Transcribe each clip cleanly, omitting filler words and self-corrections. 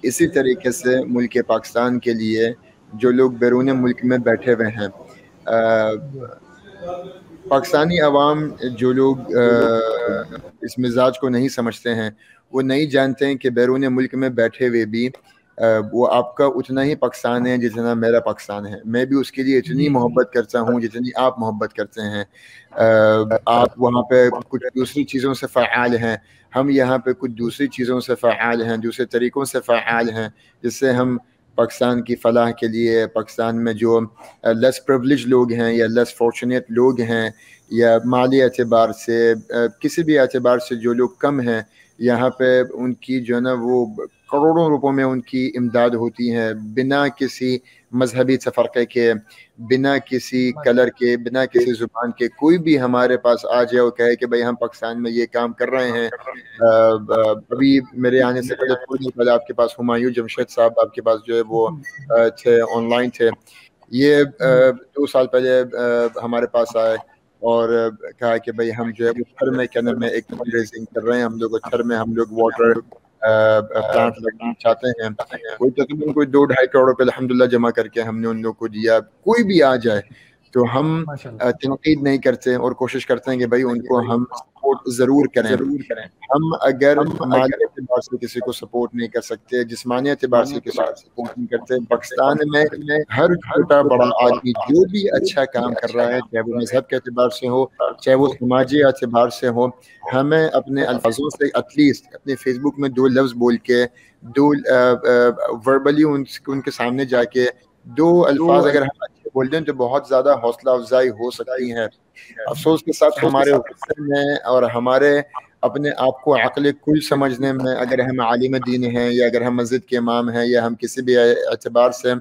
اسی طریقے سے ملک پاکستان کے لیے جو لوگ بیرون ملک میں بیٹھے ہوئے ہیں، پاکستانی عوام جو لوگ اس مزاج کو نہیں سمجھتے ہیں، وہ نہیں جانتے ہیں کہ بیرون ملک میں بیٹھے ہوئے بھی وہ آپ کا اتنا ہی پاکستان ہے جتنا میرا پاکستان ہے۔ میں بھی اس کے لیے اتنی محبت کرتا ہوں جتنی آپ محبت کرتے ہیں۔ آپ وہاں پہ کچھ دوسری چیزوں سے فعال ہیں، ہم یہاں پہ کچھ دوسری چیزوں سے فعال ہیں، دوسرے طریقوں سے فعال ہیں، جس سے ہم پاکستان کی فلاح کے لیے، پاکستان میں جو لیس پریولیج لوگ ہیں یا لیس فارچونیٹ لوگ ہیں، یا مالی اعتبار سے کسی بھی اعتبار سے جو لوگ کم ہیں، یہاں پہ ان کی جو ہے نا وہ کروڑوں روپوں میں ان کی امداد ہوتی ہے، بنا کسی مذہبی تفرقے کے، بنا کسی کلر کے، بنا کسی زبان کے۔ کوئی بھی ہمارے پاس آ جائے اور کہے کہ بھائی ہم پاکستان میں یہ کام کر رہے ہیں۔ ابھی میرے آنے سے پہلے تھوڑی دیر پہلے آپ کے پاس ہمایوں جمشید صاحب آپ کے پاس جو ہے وہ تھے، آن لائن تھے۔ یہ 2 سال پہلے ہمارے پاس آئے اور کہا کہ بھائی ہم جو ہے وہ چھر میں کیا نام ہے ایک فنڈ ریزنگ کر رہے ہیں، ہم لوگ چھر میں ہم لوگ واٹر پلانٹ لگانا چاہتے ہیں۔ کوئی تقریباً کوئی 2-2.5 کروڑ روپے الحمدللہ جمع کر کے ہم نے ان لوگ کو دیا۔ کوئی بھی آ جائے تو ہم تنقید نہیں کرتے اور کوشش کرتے ہیں کہ بھائی ان کو ہم سپورٹ ضرور کریں۔ ہم اگر مالی اعتبار سے کسی کو سپورٹ نہیں کر سکتے، جسمانی اعتبار سے کسی کو سپورٹ نہیں کرتے، پاکستان میں ہر چھوٹا بڑا آدمی جو بھی اچھا کام کر رہا ہے، چاہے وہ مذہب کے اعتبار سے ہو، چاہے وہ سماجی اعتبار سے ہو، ہمیں اپنے الفاظوں سے ایٹ لیسٹ اپنے فیس بک میں 2 لفظ بول کے، دو وربلی ان کے سامنے جا کے 2 الفاظ اگر ہم اچھے بول دیں تو بہت زیادہ حوصلہ افزائی ہو سکتی ہے۔ افسوس کے ساتھ ہمارے غصے میں اور ہمارے اپنے آپ کو عقل کل سمجھنے میں، اگر ہم عالم دین ہیں یا اگر ہم مسجد کے امام ہیں یا ہم کسی بھی اعتبار سے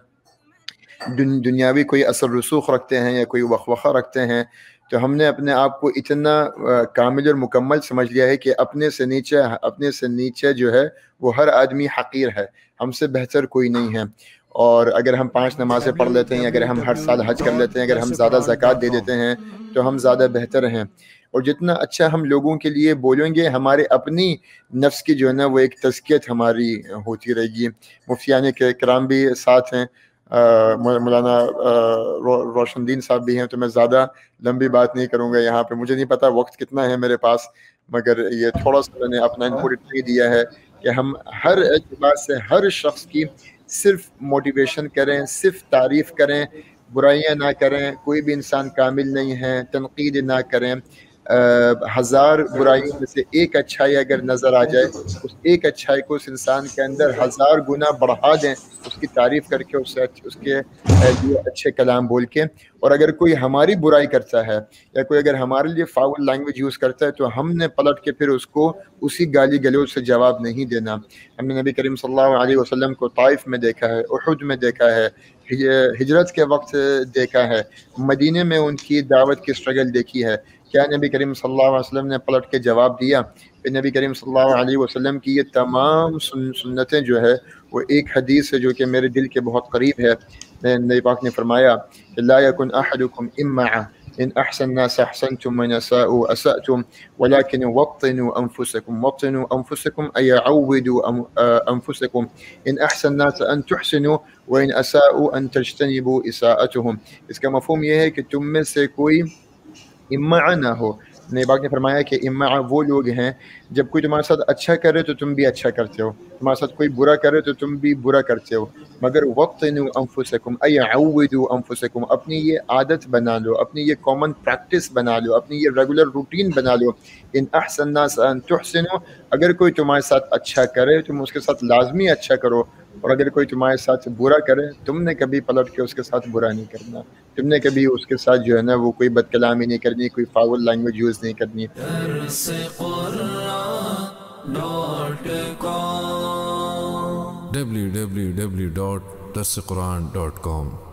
دنیاوی کوئی اثر رسوخ رکھتے ہیں یا کوئی وقوقہ رکھتے ہیں، تو ہم نے اپنے آپ کو اتنا کامل اور مکمل سمجھ لیا ہے کہ اپنے سے نیچے جو ہے وہ ہر آدمی حقیر ہے، ہم سے بہتر کوئی نہیں ہے۔ اور اگر ہم 5 نمازیں پڑھ لیتے ہیں، اگر ہم ہر سال حج کر لیتے ہیں، اگر ہم زیادہ زکوٰۃ دے دیتے ہیں تو ہم زیادہ بہتر ہیں۔ اور جتنا اچھا ہم لوگوں کے لیے بولیں گے، ہمارے اپنی نفس کی جو ہے نا وہ ایک تزکیت ہماری ہوتی رہے گی۔ مفتیان کرام بھی ساتھ ہیں، مولانا روشن دین صاحب بھی ہیں، تو میں زیادہ لمبی بات نہیں کروں گا یہاں پہ۔ مجھے نہیں پتا وقت کتنا ہے میرے پاس، مگر یہ تھوڑا سا میں نے اپنا انپوٹ اتنا دیا ہے کہ ہم ہر اعتبار سے ہر شخص کی صرف موٹیویشن کریں، صرف تعریف کریں، برائیاں نہ کریں۔ کوئی بھی انسان کامل نہیں ہے، تنقید نہ کریں۔ 1000 برائیوں میں سے ایک اچھائی اگر نظر آ جائے، اس ایک اچھائی کو اس انسان کے اندر 1000 گنا بڑھا دیں، اس کی تعریف کر کے، اس کے لیے اچھے کلام بول کے۔ اور اگر کوئی ہماری برائی کرتا ہے یا کوئی اگر ہمارے لیے فاول لینگویج یوز کرتا ہے، تو ہم نے پلٹ کے پھر اس کو اسی گالی گلوچ سے جواب نہیں دینا۔ ہم نے نبی کریم صلی اللہ علیہ وسلم کو طائف میں دیکھا ہے، احد میں دیکھا ہے، ہجرت کے وقت دیکھا ہے، مدینے میں ان کی دعوت کی سٹرگل دیکھی ہے۔ کیا نبی کریم صلی اللہ علیہ وسلم نے پلٹ کے جواب دیا؟ پھر نبی کریم صلی اللہ علیہ وسلم کی یہ تمام سنتیں جو ہے وہ ایک حدیث ہے جو کہ میرے دل کے بہت قریب ہے۔ نبی پاک نے فرمایا کہ لا يكن احدكم امعا ان احسن الناس احسنتم وان اساءوا اسأتم ولكن وطنوا انفسكم اي عودوا انفسكم ان احسن الناس ان تحسنوا وان اساءوا ان تجتنبوا اساءتهم۔ اس کا مفہوم یہ ہے کہ تم میں سے کوئی امعا نہ ہو۔ نبی پاک نے فرمایا کہ امعا وہ لوگ ہیں جب کوئی تمہارے ساتھ اچھا کرے تو تم بھی اچھا کرتے ہو، تمہارے ساتھ کوئی برا کرے تو تم بھی برا کرتے ہو، مگر وطنوا انفسکم ای عودوا انفسکم، اپنی یہ عادت بنا لو، اپنی یہ کامن پریکٹس بنا لو، اپنی یہ ریگولر روٹین بنا لو۔ ان احسن الناس ان تحسنوا، اگر کوئی تمہارے ساتھ اچھا کرے تم اس کے ساتھ لازمی اچھا کرو، اور اگر کوئی تمہارے ساتھ برا کرے تم نے کبھی پلٹ کے اس کے ساتھ برا نہیں کرنا، تم نے کبھی اس کے ساتھ جو ہے نا وہ کوئی بد کلامی نہیں کرنی، کوئی فاول لینگویج یوز نہیں کرنی۔ www.darsequran.com